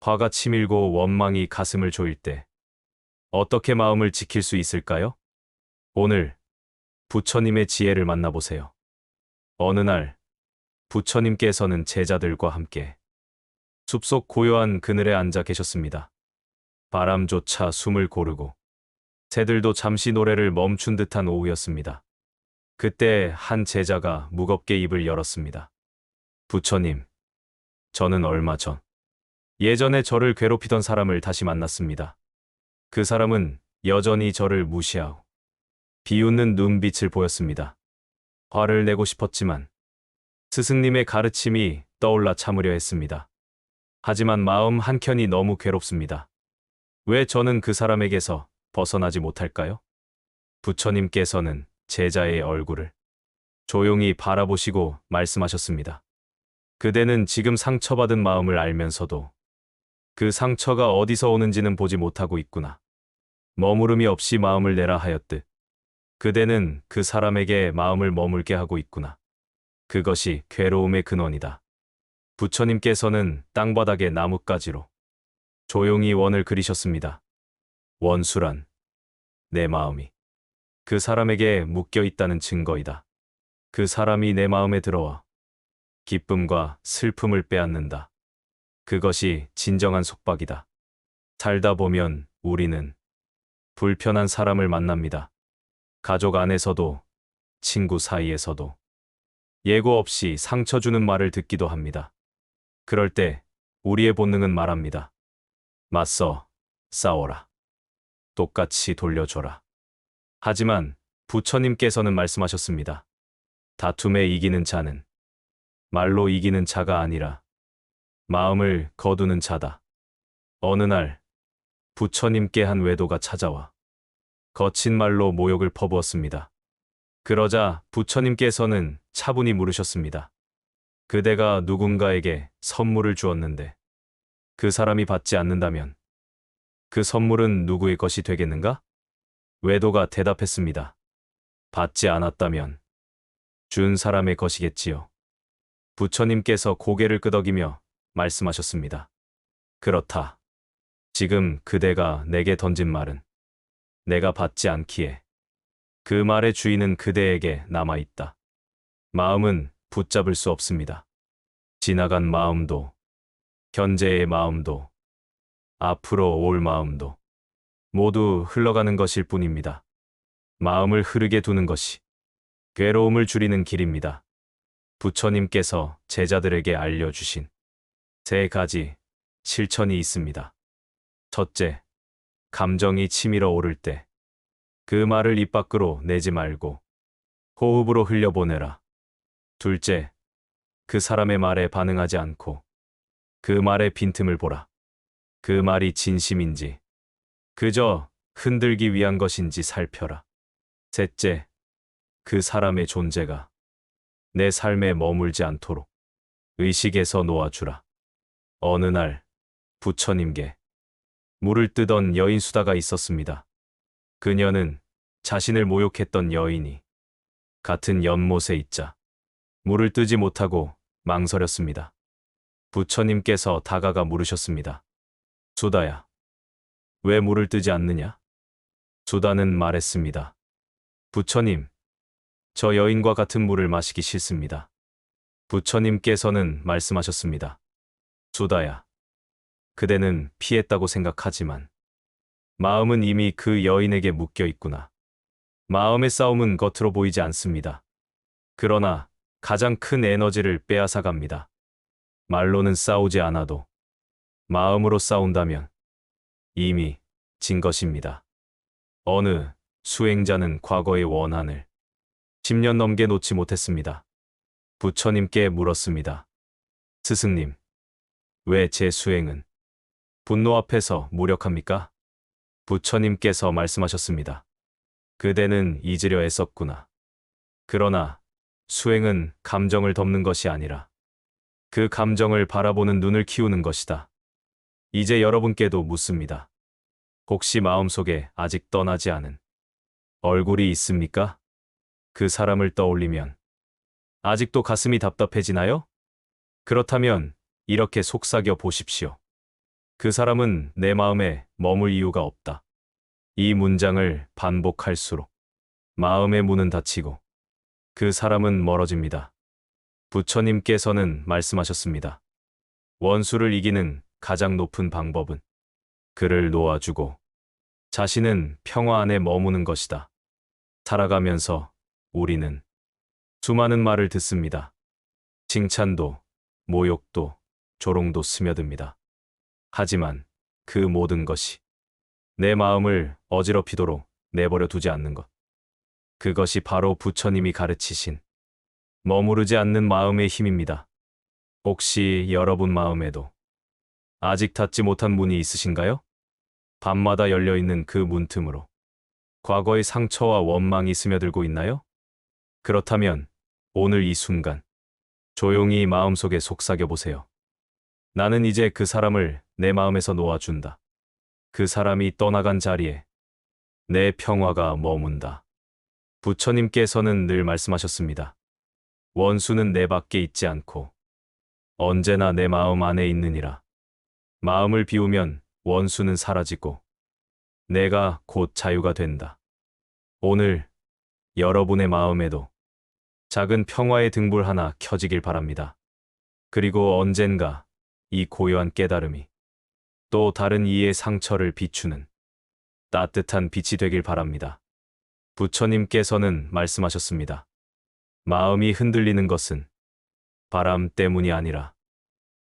화가 치밀고 원망이 가슴을 조일 때 어떻게 마음을 지킬 수 있을까요? 오늘 부처님의 지혜를 만나보세요. 어느 날 부처님께서는 제자들과 함께 숲속 고요한 그늘에 앉아 계셨습니다. 바람조차 숨을 고르고 새들도 잠시 노래를 멈춘 듯한 오후였습니다. 그때 한 제자가 무겁게 입을 열었습니다. 부처님, 저는 얼마 전 예전에 저를 괴롭히던 사람을 다시 만났습니다. 그 사람은 여전히 저를 무시하고 비웃는 눈빛을 보였습니다. 화를 내고 싶었지만 스승님의 가르침이 떠올라 참으려 했습니다. 하지만 마음 한켠이 너무 괴롭습니다. 왜 저는 그 사람에게서 벗어나지 못할까요? 부처님께서는 제자의 얼굴을 조용히 바라보시고 말씀하셨습니다. 그대는 지금 상처받은 마음을 알면서도 그 상처가 어디서 오는지는 보지 못하고 있구나. 머무름이 없이 마음을 내라 하였듯 그대는 그 사람에게 마음을 머물게 하고 있구나. 그것이 괴로움의 근원이다. 부처님께서는 땅바닥에 나뭇가지로 조용히 원을 그리셨습니다. 원수란 내 마음이 그 사람에게 묶여 있다는 증거이다. 그 사람이 내 마음에 들어와 기쁨과 슬픔을 빼앗는다. 그것이 진정한 속박이다. 살다 보면 우리는 불편한 사람을 만납니다. 가족 안에서도, 친구 사이에서도, 예고 없이 상처 주는 말을 듣기도 합니다. 그럴 때 우리의 본능은 말합니다. 맞서, 싸워라. 똑같이 돌려줘라. 하지만 부처님께서는 말씀하셨습니다. 다툼에 이기는 자는 말로 이기는 자가 아니라 마음을 거두는 자다. 어느 날 부처님께 한 외도가 찾아와 거친 말로 모욕을 퍼부었습니다. 그러자 부처님께서는 차분히 물으셨습니다. 그대가 누군가에게 선물을 주었는데 그 사람이 받지 않는다면 그 선물은 누구의 것이 되겠는가? 외도가 대답했습니다. 받지 않았다면 준 사람의 것이겠지요. 부처님께서 고개를 끄덕이며 말씀하셨습니다. 그렇다. 지금 그대가 내게 던진 말은 내가 받지 않기에 그 말의 주인은 그대에게 남아있다. 마음은 붙잡을 수 없습니다. 지나간 마음도, 현재의 마음도, 앞으로 올 마음도 모두 흘러가는 것일 뿐입니다. 마음을 흐르게 두는 것이 괴로움을 줄이는 길입니다. 부처님께서 제자들에게 알려주신 세 가지 실천이 있습니다. 첫째, 감정이 치밀어 오를 때 그 말을 입 밖으로 내지 말고 호흡으로 흘려보내라. 둘째, 그 사람의 말에 반응하지 않고 그 말의 빈틈을 보라. 그 말이 진심인지 그저 흔들기 위한 것인지 살펴라. 셋째, 그 사람의 존재가 내 삶에 머물지 않도록 의식에서 놓아주라. 어느 날 부처님께 물을 뜨던 여인 수다가 있었습니다. 그녀는 자신을 모욕했던 여인이 같은 연못에 있자 물을 뜨지 못하고 망설였습니다. 부처님께서 다가가 물으셨습니다. 수다야, 왜 물을 뜨지 않느냐? 수다는 말했습니다. 부처님, 저 여인과 같은 물을 마시기 싫습니다. 부처님께서는 말씀하셨습니다. 수다야, 그대는 피했다고 생각하지만 마음은 이미 그 여인에게 묶여 있구나. 마음의 싸움은 겉으로 보이지 않습니다. 그러나 가장 큰 에너지를 빼앗아 갑니다. 말로는 싸우지 않아도 마음으로 싸운다면 이미 진 것입니다. 어느 수행자는 과거의 원한을 10년 넘게 놓지 못했습니다. 부처님께 물었습니다. 스승님, 왜 제 수행은 분노 앞에서 무력합니까? 부처님께서 말씀하셨습니다. 그대는 잊으려 애썼구나. 그러나 수행은 감정을 덮는 것이 아니라 그 감정을 바라보는 눈을 키우는 것이다. 이제 여러분께도 묻습니다. 혹시 마음속에 아직 떠나지 않은 얼굴이 있습니까? 그 사람을 떠올리면 아직도 가슴이 답답해지나요? 그렇다면 이렇게 속삭여 보십시오. 그 사람은 내 마음에 머물 이유가 없다. 이 문장을 반복할수록 마음의 문은 닫히고 그 사람은 멀어집니다. 부처님께서는 말씀하셨습니다. 원수를 이기는 가장 높은 방법은 그를 놓아주고 자신은 평화 안에 머무는 것이다. 살아가면서 우리는 수많은 말을 듣습니다. 칭찬도, 모욕도, 조롱도 스며듭니다. 하지만 그 모든 것이 내 마음을 어지럽히도록 내버려 두지 않는 것. 그것이 바로 부처님이 가르치신 머무르지 않는 마음의 힘입니다. 혹시 여러분 마음에도 아직 닫지 못한 문이 있으신가요? 밤마다 열려있는 그 문틈으로 과거의 상처와 원망이 스며들고 있나요? 그렇다면 오늘 이 순간 조용히 마음속에 속삭여 보세요. 나는 이제 그 사람을 내 마음에서 놓아준다. 그 사람이 떠나간 자리에 내 평화가 머문다. 부처님께서는 늘 말씀하셨습니다. 원수는 내 밖에 있지 않고 언제나 내 마음 안에 있느니라. 마음을 비우면 원수는 사라지고 내가 곧 자유가 된다. 오늘 여러분의 마음에도 작은 평화의 등불 하나 켜지길 바랍니다. 그리고 언젠가 이 고요한 깨달음이 또 다른 이의 상처를 비추는 따뜻한 빛이 되길 바랍니다. 부처님께서는 말씀하셨습니다. 마음이 흔들리는 것은 바람 때문이 아니라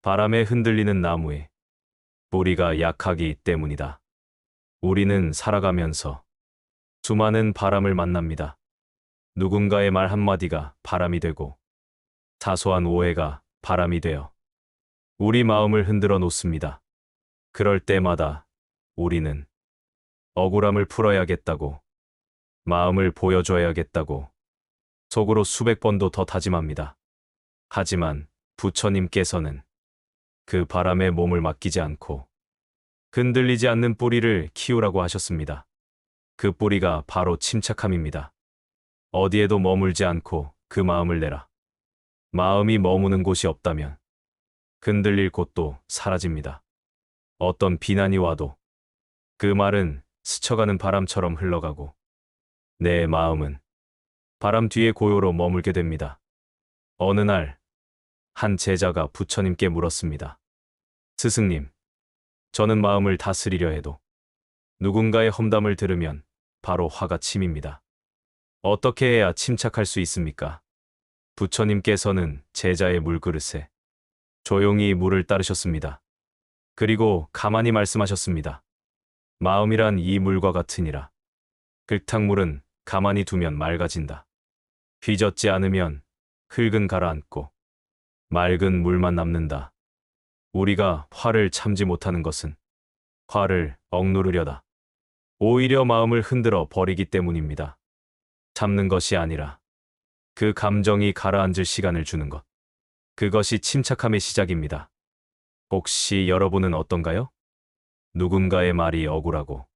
바람에 흔들리는 나무의 뿌리가 약하기 때문이다. 우리는 살아가면서 수많은 바람을 만납니다. 누군가의 말 한마디가 바람이 되고 사소한 오해가 바람이 되어 우리 마음을 흔들어 놓습니다. 그럴 때마다 우리는 억울함을 풀어야겠다고, 마음을 보여줘야겠다고 속으로 수백 번도 더 다짐합니다. 하지만 부처님께서는 그 바람에 몸을 맡기지 않고 흔들리지 않는 뿌리를 키우라고 하셨습니다. 그 뿌리가 바로 침착함입니다. 어디에도 머물지 않고 그 마음을 내라. 마음이 머무는 곳이 없다면 흔들릴 곳도 사라집니다. 어떤 비난이 와도 그 말은 스쳐가는 바람처럼 흘러가고 내 마음은 바람 뒤에 고요로 머물게 됩니다. 어느 날 한 제자가 부처님께 물었습니다. 스승님, 저는 마음을 다스리려 해도 누군가의 험담을 들으면 바로 화가 치밉니다. 어떻게 해야 침착할 수 있습니까? 부처님께서는 제자의 물그릇에 조용히 물을 따르셨습니다. 그리고 가만히 말씀하셨습니다. 마음이란 이 물과 같으니라. 흙탕물은 가만히 두면 맑아진다. 휘젓지 않으면 흙은 가라앉고 맑은 물만 남는다. 우리가 화를 참지 못하는 것은 화를 억누르려다 오히려 마음을 흔들어 버리기 때문입니다. 참는 것이 아니라 그 감정이 가라앉을 시간을 주는 것. 그것이 침착함의 시작입니다. 혹시 여러분은 어떤가요? 누군가의 말이 억울하고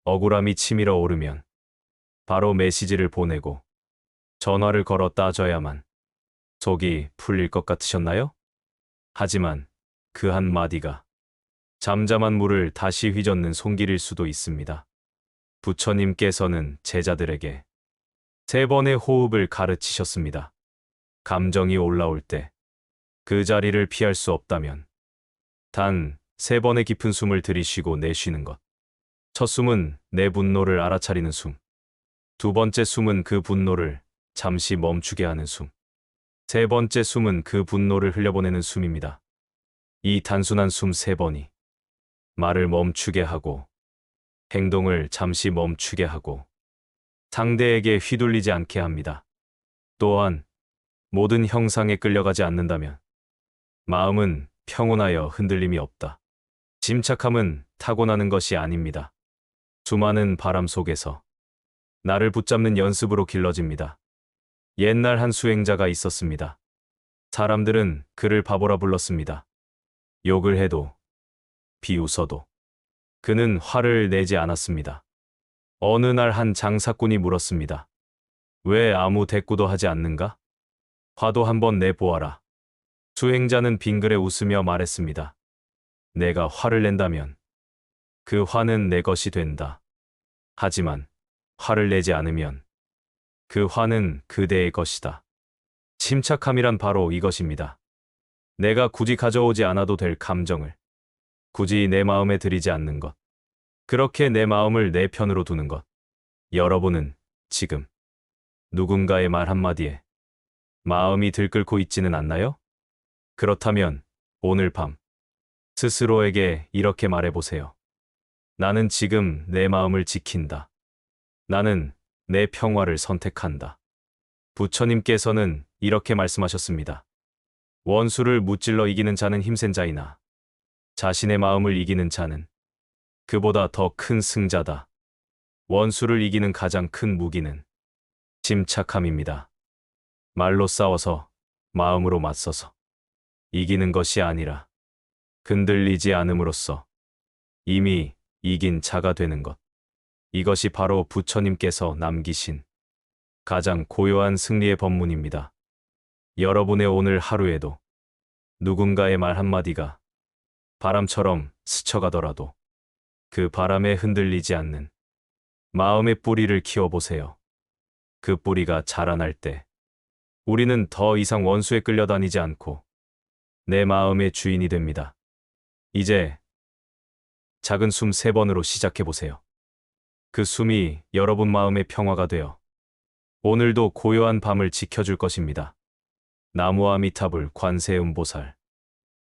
억울함이 치밀어 오르면 바로 메시지를 보내고 전화를 걸어 따져야만 속이 풀릴 것 같으셨나요? 하지만 그 한마디가 잠잠한 물을 다시 휘젓는 손길일 수도 있습니다. 부처님께서는 제자들에게 3번의 호흡을 가르치셨습니다. 감정이 올라올 때 그 자리를 피할 수 없다면 단 3번의 깊은 숨을 들이쉬고 내쉬는 것. 첫 숨은 내 분노를 알아차리는 숨. 2번째 숨은 그 분노를 잠시 멈추게 하는 숨. 3번째 숨은 그 분노를 흘려보내는 숨입니다. 이 단순한 숨 3번이 말을 멈추게 하고 행동을 잠시 멈추게 하고 상대에게 휘둘리지 않게 합니다. 또한 모든 형상에 끌려가지 않는다면 마음은 평온하여 흔들림이 없다. 침착함은 타고나는 것이 아닙니다. 수많은 바람 속에서 나를 붙잡는 연습으로 길러집니다. 옛날 한 수행자가 있었습니다. 사람들은 그를 바보라 불렀습니다. 욕을 해도 비웃어도 그는 화를 내지 않았습니다. 어느 날 한 장사꾼이 물었습니다. 왜 아무 대꾸도 하지 않는가? 화도 한번 내보아라. 수행자는 빙그레 웃으며 말했습니다. 내가 화를 낸다면 그 화는 내 것이 된다. 하지만 화를 내지 않으면 그 화는 그대의 것이다. 침착함이란 바로 이것입니다. 내가 굳이 가져오지 않아도 될 감정을 굳이 내 마음에 들이지 않는 것. 그렇게 내 마음을 내 편으로 두는 것. 여러분은 지금 누군가의 말 한마디에 마음이 들끓고 있지는 않나요? 그렇다면 오늘 밤 스스로에게 이렇게 말해보세요. 나는 지금 내 마음을 지킨다. 나는 내 평화를 선택한다. 부처님께서는 이렇게 말씀하셨습니다. 원수를 무찔러 이기는 자는 힘센 자이나 자신의 마음을 이기는 자는 그보다 더 큰 승자다. 원수를 이기는 가장 큰 무기는 침착함입니다. 말로 싸워서 마음으로 맞서서 이기는 것이 아니라 흔들리지 않음으로써 이미 이긴 자가 되는 것. 이것이 바로 부처님께서 남기신 가장 고요한 승리의 법문입니다. 여러분의 오늘 하루에도 누군가의 말 한마디가 바람처럼 스쳐가더라도 그 바람에 흔들리지 않는 마음의 뿌리를 키워보세요. 그 뿌리가 자라날 때 우리는 더 이상 원수에 끌려다니지 않고 내 마음의 주인이 됩니다. 이제 작은 숨 3번으로 시작해보세요. 그 숨이 여러분 마음의 평화가 되어 오늘도 고요한 밤을 지켜줄 것입니다. 나무아미타불 관세음보살